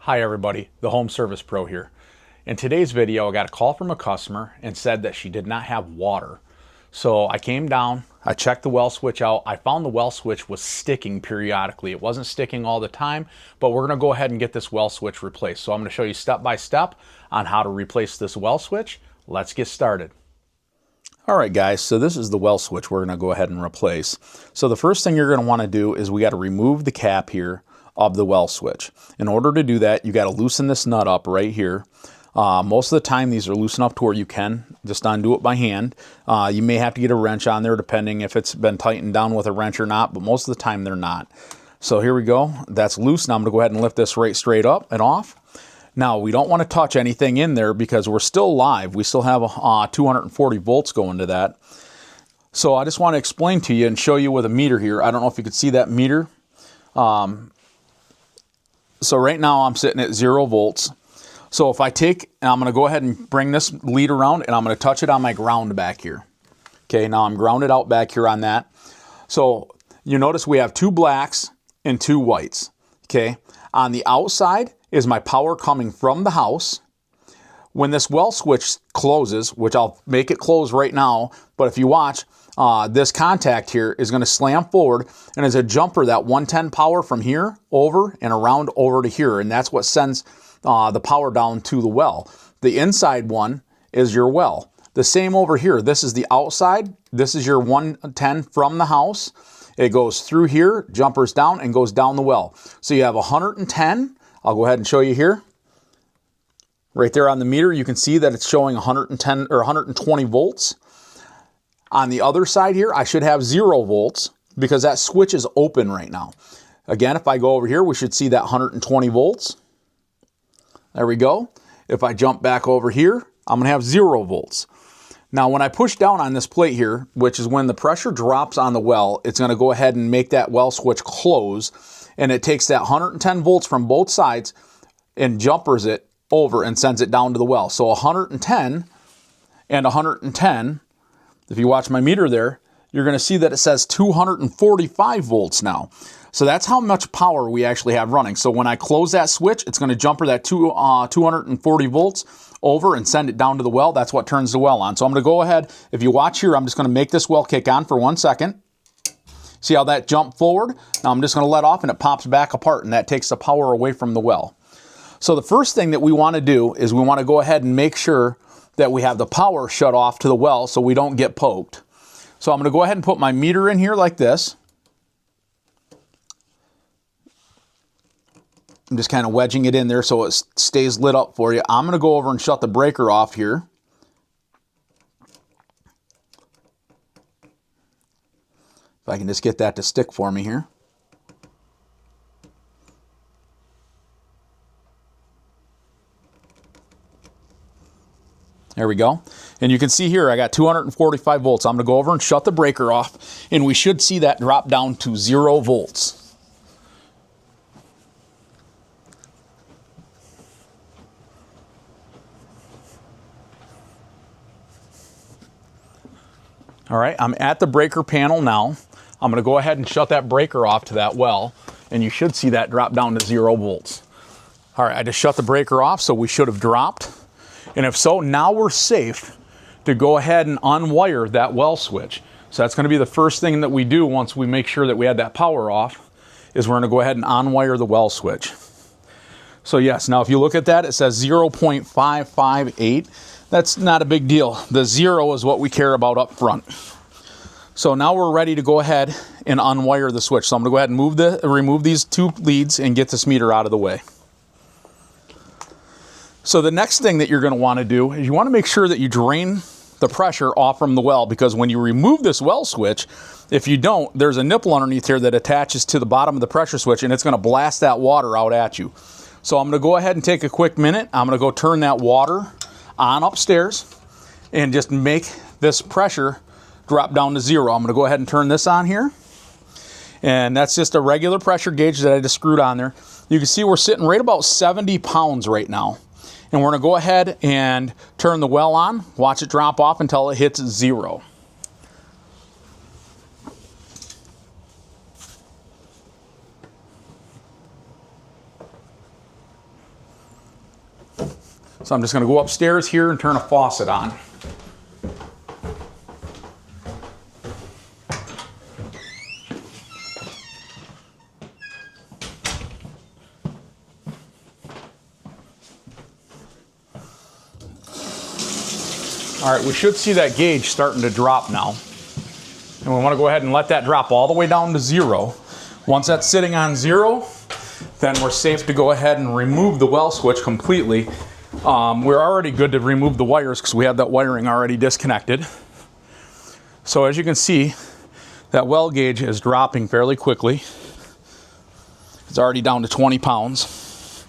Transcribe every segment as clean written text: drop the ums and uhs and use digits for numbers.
Hi everybody, the Home Service Pro here. In today's video, I got a call from a customer and said that she did not have water. So I came down, I checked the well switch out. I found the well switch was sticking periodically. It wasn't sticking all the time, but we're gonna go ahead and get this well switch replaced. So I'm gonna show you step by step on how to replace this well switch. Let's get started. All right guys, so this is the well switch we're gonna go ahead and replace. So the first thing you're gonna wanna do is we gotta remove the cap here of the well switch. In order to do that, you got to loosen this nut up right here. Most of the time these are loosened up to where you can just undo it by hand. You may have to get a wrench on there depending if it's been tightened down with a wrench or not, but most of the time they're not. So here we go, that's loose. Now I'm going to go ahead and lift this right straight up and off. Now we don't want to touch anything in there because we're still live. We still have 240 volts going to that. So I just want to explain to you and show you with a meter here. I don't know if you could see that meter. So right now I'm sitting at 0 volts. So if I take, and I'm going to go ahead and bring this lead around and I'm going to touch it on my ground back here. Okay, now I'm grounded out back here on that. So you notice we have 2 blacks and 2 whites. Okay, on the outside is my power coming from the house. When this well switch closes, which I'll make it close right now, but if you watch, this contact here is going to slam forward and as a jumper that 110 power from here over and around over to here, and that's what sends the power down to the well. The inside one is your well. The same over here. This is the outside. This is your 110 from the house. It goes through here, jumpers down, and goes down the well. So you have 110. I'll go ahead and show you here. Right there on the meter, you can see that it's showing 110 or 120 volts. On the other side here, I should have 0 volts because that switch is open right now. Again, if I go over here, we should see that 120 volts. There we go. If I jump back over here, I'm gonna have 0 volts. Now, when I push down on this plate here, which is when the pressure drops on the well, it's gonna go ahead and make that well switch close, and it takes that 110 volts from both sides and jumpers it over and sends it down to the well. So 110 and 110, if you watch my meter there, you're going to see that it says 245 volts now. So that's how much power we actually have running. So when I close that switch, it's going to jumper that 240 volts over and send it down to the well. That's what turns the well on. So I'm going to go ahead. If you watch here, I'm just going to make this well kick on for 1 second. See how that jumped forward? Now I'm just going to let off and it pops back apart and that takes the power away from the well. So the first thing that we want to do is we want to go ahead and make sure that we have the power shut off to the well so we don't get poked. So I'm going to go ahead and put my meter in here like this. I'm just kind of wedging it in there so it stays lit up for you. I'm going to go over and shut the breaker off here. If I can just get that to stick for me here. There we go. And you can see here I got 245 volts. I'm going to go over and shut the breaker off and we should see that drop down to 0 volts. All right, I'm at the breaker panel now. I'm going to go ahead and shut that breaker off to that well and you should see that drop down to 0 volts. All right, I just shut the breaker off, so we should have dropped. And if so, now we're safe to go ahead and unwire that well switch. So that's going to be the first thing that we do once we make sure that we had that power off, is we're going to go ahead and unwire the well switch. So yes, now if you look at that, it says 0.558. That's not a big deal. The 0 is what we care about up front. So now we're ready to go ahead and unwire the switch. So I'm going to go ahead and remove these 2 leads and get this meter out of the way. So the next thing that you're going to want to do is you want to make sure that you drain the pressure off from the well, because when you remove this well switch, if you don't, there's a nipple underneath here that attaches to the bottom of the pressure switch and it's going to blast that water out at you. So I'm going to go ahead and take a quick minute. I'm going to go turn that water on upstairs and just make this pressure drop down to 0. I'm going to go ahead and turn this on here. And that's just a regular pressure gauge that I just screwed on there. You can see we're sitting right about 70 pounds right now. And we're going to go ahead and turn the well on, watch it drop off until it hits 0. So I'm just going to go upstairs here and turn a faucet on. All right, we should see that gauge starting to drop now. And we want to go ahead and let that drop all the way down to 0. Once that's sitting on 0, then we're safe to go ahead and remove the well switch completely. We're already good to remove the wires because we have that wiring already disconnected. So as you can see, that well gauge is dropping fairly quickly. It's already down to 20 pounds.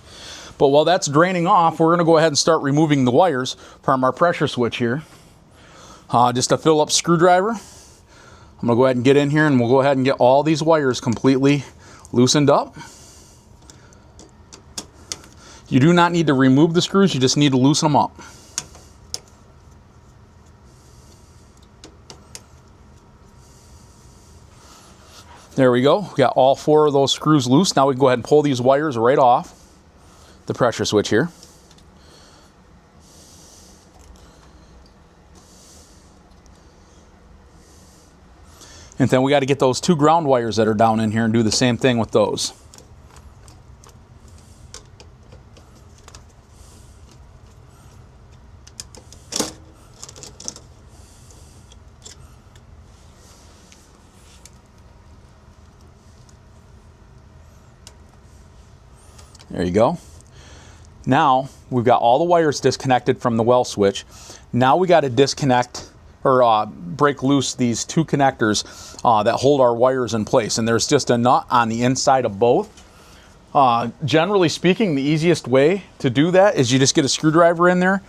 But while that's draining off, we're going to go ahead and start removing the wires from our pressure switch here. Just a Phillips screwdriver. I'm going to go ahead and get in here and we'll go ahead and get all these wires completely loosened up. You do not need to remove the screws, you just need to loosen them up. There we go. We got all 4 of those screws loose. Now we can go ahead and pull these wires right off the pressure switch here. And then we got to get those 2 ground wires that are down in here and do the same thing with those. There you go. Now we've got all the wires disconnected from the well switch. Now we got to disconnect or break loose these 2 connectors that hold our wires in place. And there's just a nut on the inside of both. Generally speaking, the easiest way to do that is you just get a screwdriver in there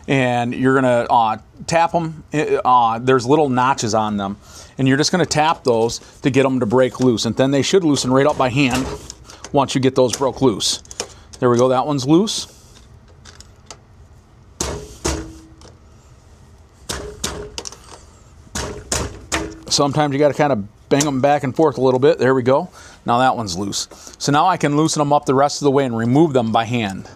and you're going to tap them. There's little notches on them. And you're just going to tap those to get them to break loose. And then they should loosen right up by hand once you get those broke loose. There we go, that one's loose. Sometimes you got to kind of bang them back and forth a little bit. There we go. Now that one's loose. So now I can loosen them up the rest of the way and remove them by hand.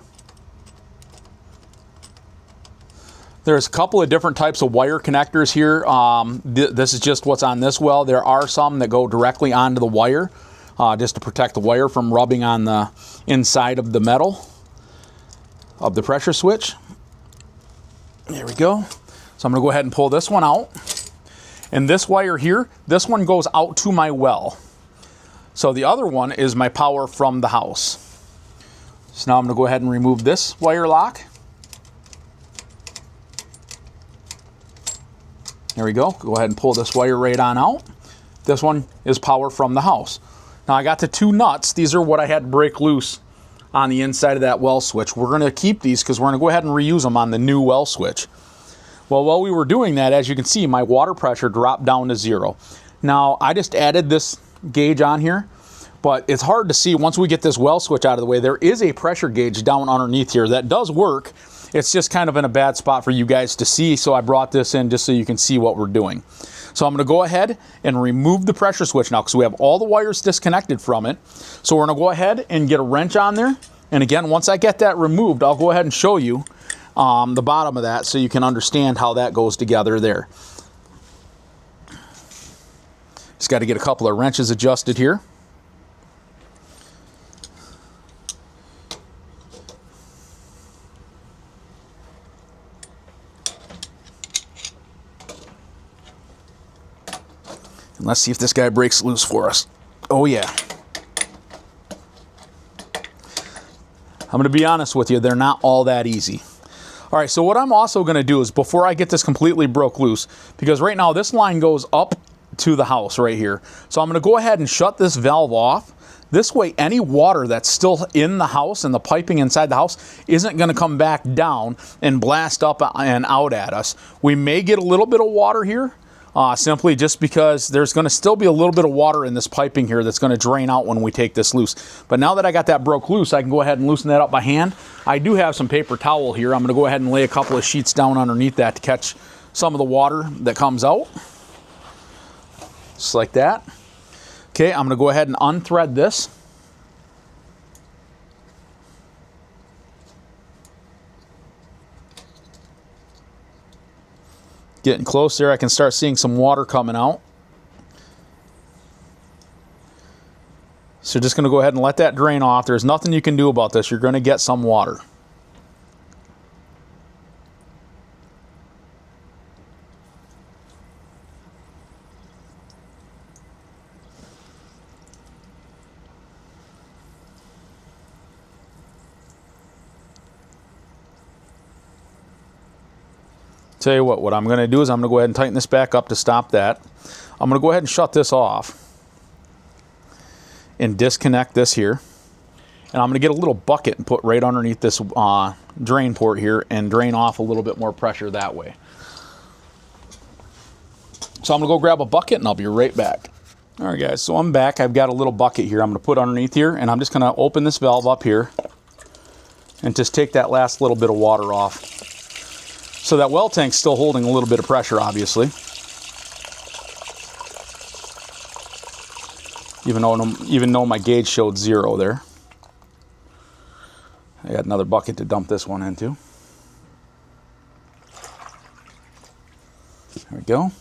There's a couple of different types of wire connectors here. This is just what's on this well. There are some that go directly onto the wire, just to protect the wire from rubbing on the inside of the metal of the pressure switch. There we go. So I'm going to go ahead and pull this one out. And this wire here, this one goes out to my well. So the other one is my power from the house. So now I'm going to go ahead and remove this wire lock. There we go. Go ahead and pull this wire right on out. This one is power from the house. Now I got the 2 nuts. These are what I had to break loose on the inside of that well switch. We're going to keep these because we're going to go ahead and reuse them on the new well switch. Well, while we were doing that, as you can see, my water pressure dropped down to 0. Now, I just added this gauge on here, but it's hard to see once we get this well switch out of the way. There is a pressure gauge down underneath here that does work. It's just kind of in a bad spot for you guys to see, so I brought this in just so you can see what we're doing. So I'm going to go ahead and remove the pressure switch now because we have all the wires disconnected from it. So we're going to go ahead and get a wrench on there. And again, once I get that removed, I'll go ahead and show you the bottom of that so you can understand how that goes together there. Just got to get a couple of wrenches adjusted here. And let's see if this guy breaks loose for us. Oh yeah. I'm going to be honest with you, they're not all that easy. All right, so what I'm also going to do is before I get this completely broke loose, because right now this line goes up to the house right here. So I'm going to go ahead and shut this valve off. This way, any water that's still in the house and the piping inside the house isn't going to come back down and blast up and out at us. We may get a little bit of water here, simply just because there's going to still be a little bit of water in this piping here that's going to drain out when we take this loose. But now that I got that broke loose, I can go ahead and loosen that up by hand. I do have some paper towel here. I'm going to go ahead and lay a couple of sheets down underneath that to catch some of the water that comes out. Just like that. Okay, I'm going to go ahead and unthread this. Getting close there, I can start seeing some water coming out. So just going to go ahead and let that drain off. There's nothing you can do about this. You're going to get some water. Tell you what I'm going to do is I'm going to go ahead and tighten this back up to stop that. I'm going to go ahead and shut this off and disconnect this here. And I'm going to get a little bucket and put right underneath this drain port here and drain off a little bit more pressure that way. So I'm going to go grab a bucket and I'll be right back. All right, guys, so I'm back. I've got a little bucket here I'm going to put underneath here, and I'm just going to open this valve up here and just take that last little bit of water off. So that well tank's still holding a little bit of pressure, obviously. Even though my gauge showed 0 there. I got another bucket to dump this one into. There we go.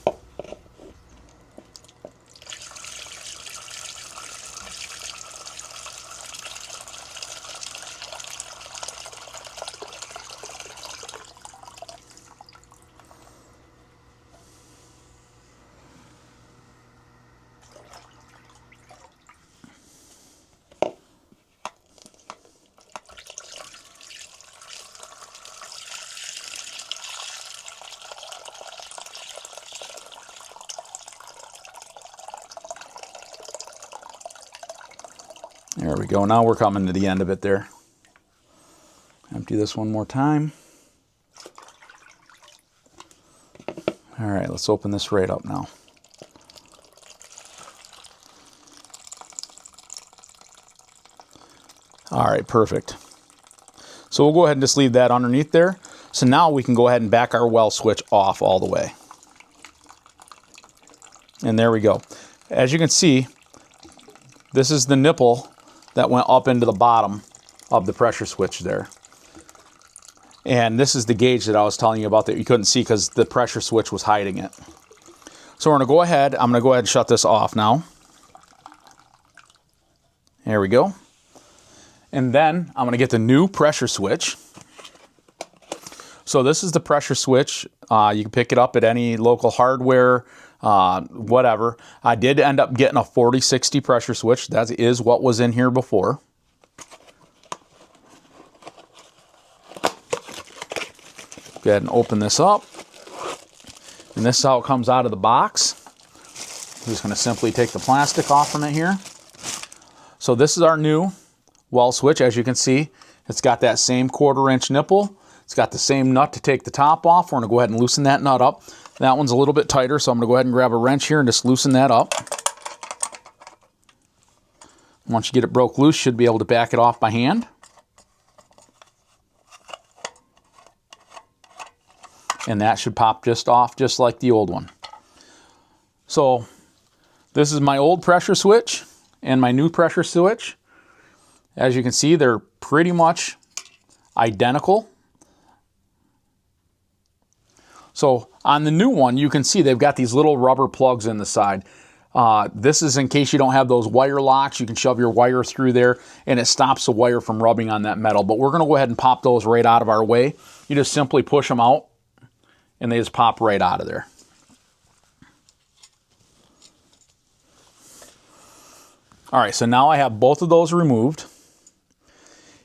There we go. Now we're coming to the end of it there. Empty this one more time. All right, let's open this right up now. All right, perfect. So we'll go ahead and just leave that underneath there. So now we can go ahead and back our well switch off all the way. And there we go. As you can see, this is the nipple that went up into the bottom of the pressure switch there. And this is the gauge that I was telling you about that you couldn't see because the pressure switch was hiding it. So we're going to go ahead. I'm going to go ahead and shut this off now. There we go. And then I'm going to get the new pressure switch. So this is the pressure switch. You can pick it up at any local hardware, whatever. I did end up getting a 4060 pressure switch. That is what was in here before. Go ahead and open this up. And this is how it comes out of the box. I'm just going to simply take the plastic off from it here. So this is our new well switch. As you can see, it's got that same 1/4 inch nipple. It's got the same nut to take the top off. We're going to go ahead and loosen that nut up. That one's a little bit tighter, so I'm going to go ahead and grab a wrench here and just loosen that up. Once you get it broke loose, you should be able to back it off by hand. And that should pop just off just like the old one. So this is my old pressure switch and my new pressure switch. As you can see, they're pretty much identical. So on the new one, you can see they've got these little rubber plugs in the side. This is in case you don't have those wire locks. You can shove your wire through there and it stops the wire from rubbing on that metal. But we're going to go ahead and pop those right out of our way. You just simply push them out and they just pop right out of there. All right, so now I have both of those removed.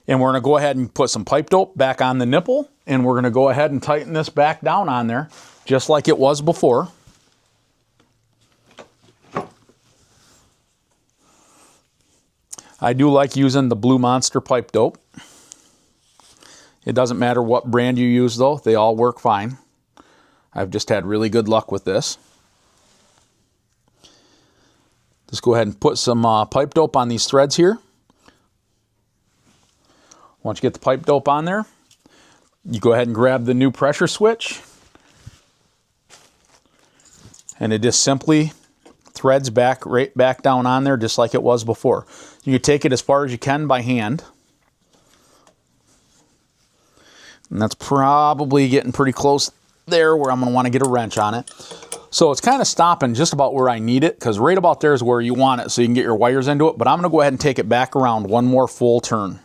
And we're going to go ahead and put some pipe dope back on the nipple. And we're going to go ahead and tighten this back down on there, just like it was before. I do like using the Blue Monster pipe dope. It doesn't matter what brand you use, though. They all work fine. I've just had really good luck with this. Just go ahead and put some pipe dope on these threads here. Once you get the pipe dope on there, you go ahead and grab the new pressure switch. And it just simply threads back right back down on there just like it was before. You can take it as far as you can by hand. And that's probably getting pretty close there where I'm going to want to get a wrench on it. So it's kind of stopping just about where I need it, because right about there is where you want it so you can get your wires into it. But I'm going to go ahead and take it back around one more full turn.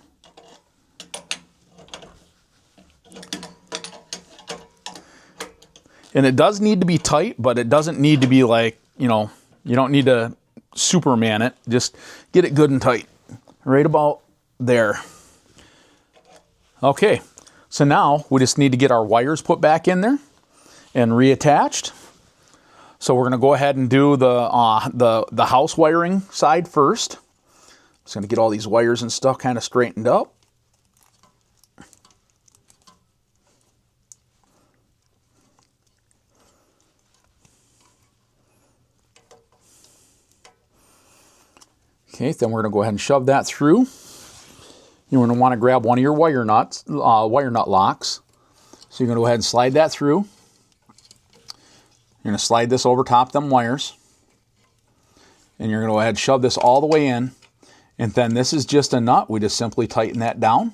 And it does need to be tight, but it doesn't need to be like, you know, you don't need to Superman it. Just get it good and tight. Right about there. Okay, so now we just need to get our wires put back in there and reattached. So we're going to go ahead and do the house wiring side first. Just going to get all these wires and stuff kind of straightened up. Okay, then we're going to go ahead and shove that through. You're going to want to grab one of your wire nut locks. So you're going to go ahead and slide that through. You're going to slide this over top them wires. And you're going to go ahead and shove this all the way in. And then this is just a nut. We just simply tighten that down.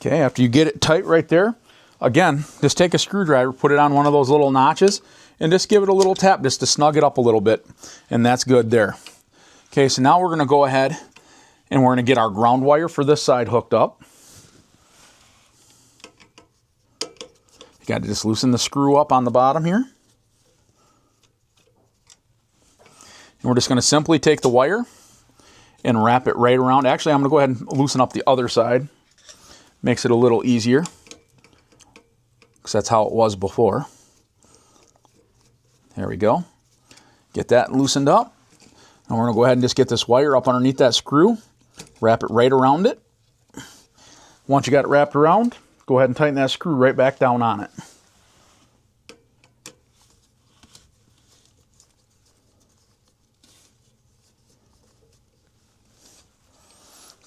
Okay, after you get it tight right there, again, just take a screwdriver, put it on one of those little notches, and just give it a little tap just to snug it up a little bit. And that's good there. Okay, so now we're going to go ahead and we're going to get our ground wire for this side hooked up. You got to just loosen the screw up on the bottom here. And we're just going to simply take the wire and wrap it right around. Actually, I'm going to go ahead and loosen up the other side. Makes it a little easier, because that's how it was before. There we go. Get that loosened up. And we're going to go ahead and just get this wire up underneath that screw. Wrap it right around it. Once you got it wrapped around, go ahead and tighten that screw right back down on it.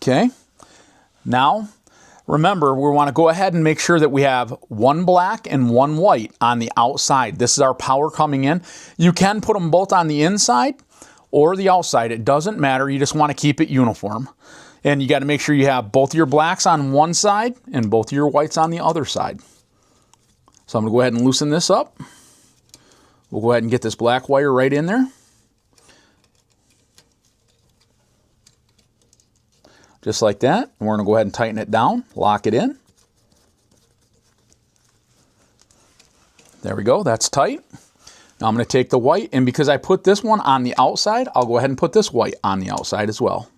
Okay. Now, remember, we want to go ahead and make sure that we have one black and one white on the outside. This is our power coming in. You can put them both on the inside or the outside. It doesn't matter. You just want to keep it uniform. And you got to make sure you have both your blacks on one side and both your whites on the other side. So I'm going to go ahead and loosen this up. We'll go ahead and get this black wire right in there. Just like that. And we're going to go ahead and tighten it down, lock it in. There we go, that's tight. Now I'm going to take the white, and because I put this one on the outside, I'll go ahead and put this white on the outside as well.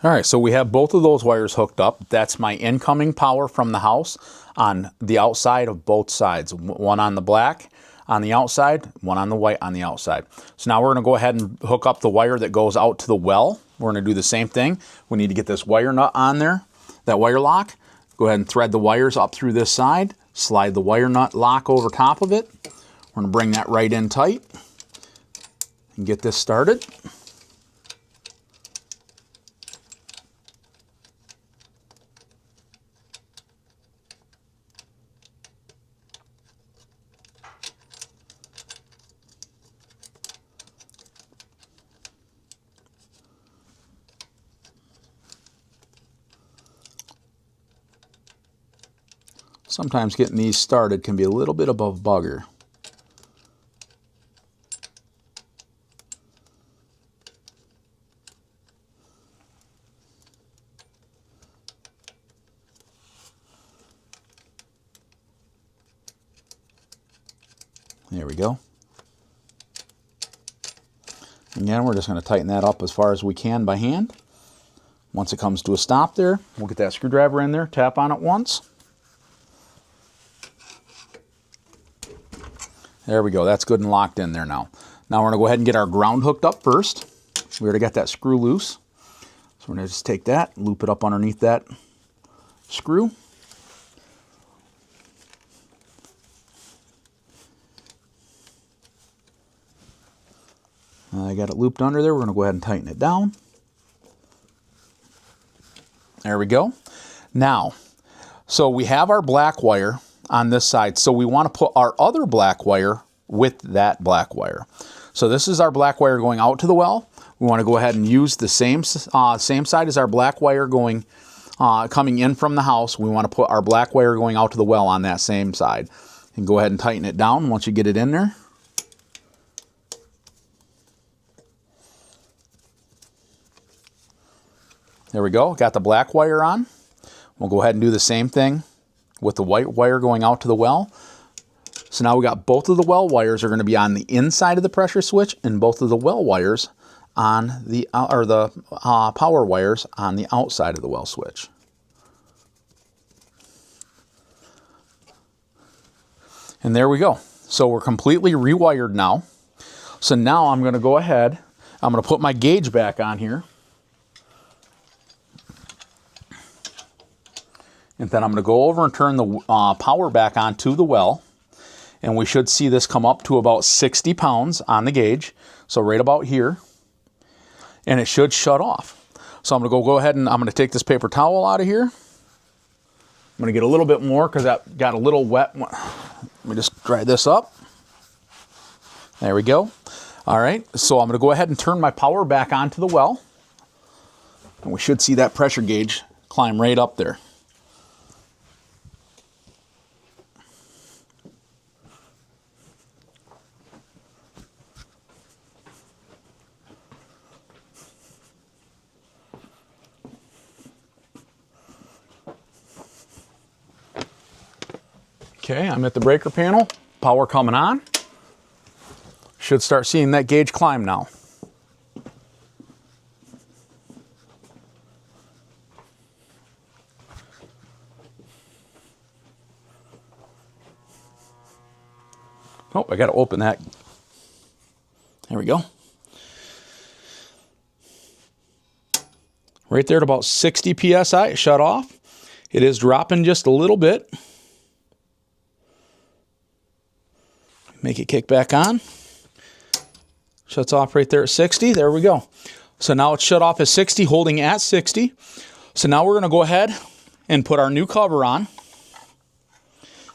All right, so we have both of those wires hooked up. That's my incoming power from the house on the outside of both sides. One on the black on the outside, one on the white on the outside. So now we're going to go ahead and hook up the wire that goes out to the well. We're going to do the same thing. We need to get this wire nut on there, that wire lock. Go ahead and thread the wires up through this side. Slide the wire nut lock over top of it. We're going to bring that right in tight and get this started. Sometimes getting these started can be a little bit above bugger. There we go. Again, we're just going to tighten that up as far as we can by hand. Once it comes to a stop there, we'll get that screwdriver in there, tap on it once. There we go, that's good and locked in there now. Now we're going to go ahead and get our ground hooked up first. We already got that screw loose. we're going to just take that, loop it up underneath that screw. I got it looped under there. We're going to go ahead and tighten it down. There we go. Now, so we have our black wire on this side. So we want to put our other black wire with that black wire. So this is our black wire going out to the well. We want to go ahead and use the same side as our black wire going coming in from the house. We want to put our black wire going out to the well on that same side. And go ahead and tighten it down once you get it in there. There we go, got the black wire on. We'll go ahead and do the same thing with the white wire going out to the well. So now we got both of the well wires are going to be on the inside of the pressure switch, and both of the well wires on the power wires on the outside of the well switch. And there we go. So we're completely rewired now. So now I'm going to go ahead, I'm going to put my gauge back on here. And then I'm going to go over and turn the power back on to the well. And we should see this come up to about 60 pounds on the gauge. So right about here. And it should shut off. So I'm going to go ahead and I'm going to take this paper towel out of here. I'm going to get a little bit more because that got a little wet. Let me just dry this up. There we go. All right. So I'm going to go ahead and turn my power back onto the well. And we should see that pressure gauge climb right up there. Okay, I'm at the breaker panel, power coming on. Should start seeing that gauge climb now. Oh, I got to open that. There we go. Right there at about 60 PSI, it shut off. It is dropping just a little bit. Make it kick back on. Shuts off right there at 60. There we go. So now it's shut off at 60, holding at 60. So now we're going to go ahead and put our new cover on.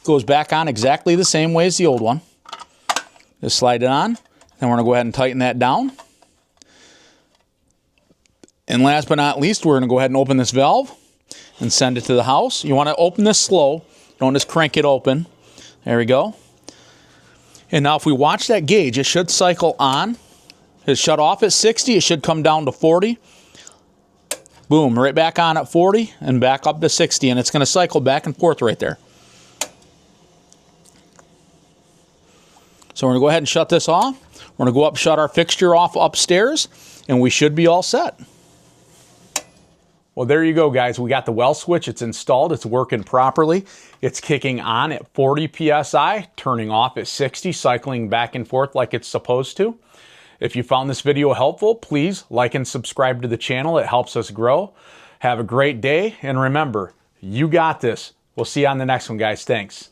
Goes back on exactly the same way as the old one. Just slide it on. Then we're going to go ahead and tighten that down. And last but not least, we're going to go ahead and open this valve and send it to the house. You want to open this slow. Don't just crank it open. There we go. And now if we watch that gauge, it should cycle on. It's shut off at 60. It should come down to 40. Boom, right back on at 40 and back up to 60. And it's going to cycle back and forth right there. So we're going to go ahead and shut this off. We're going to go up, shut our fixture off upstairs, and we should be all set. Well, there you go, guys. We got the well switch. It's installed. It's working properly. It's kicking on at 40 PSI, turning off at 60, cycling back and forth like it's supposed to. If you found this video helpful, please like and subscribe to the channel. It helps us grow. Have a great day, and remember, you got this. We'll see you on the next one, guys. Thanks.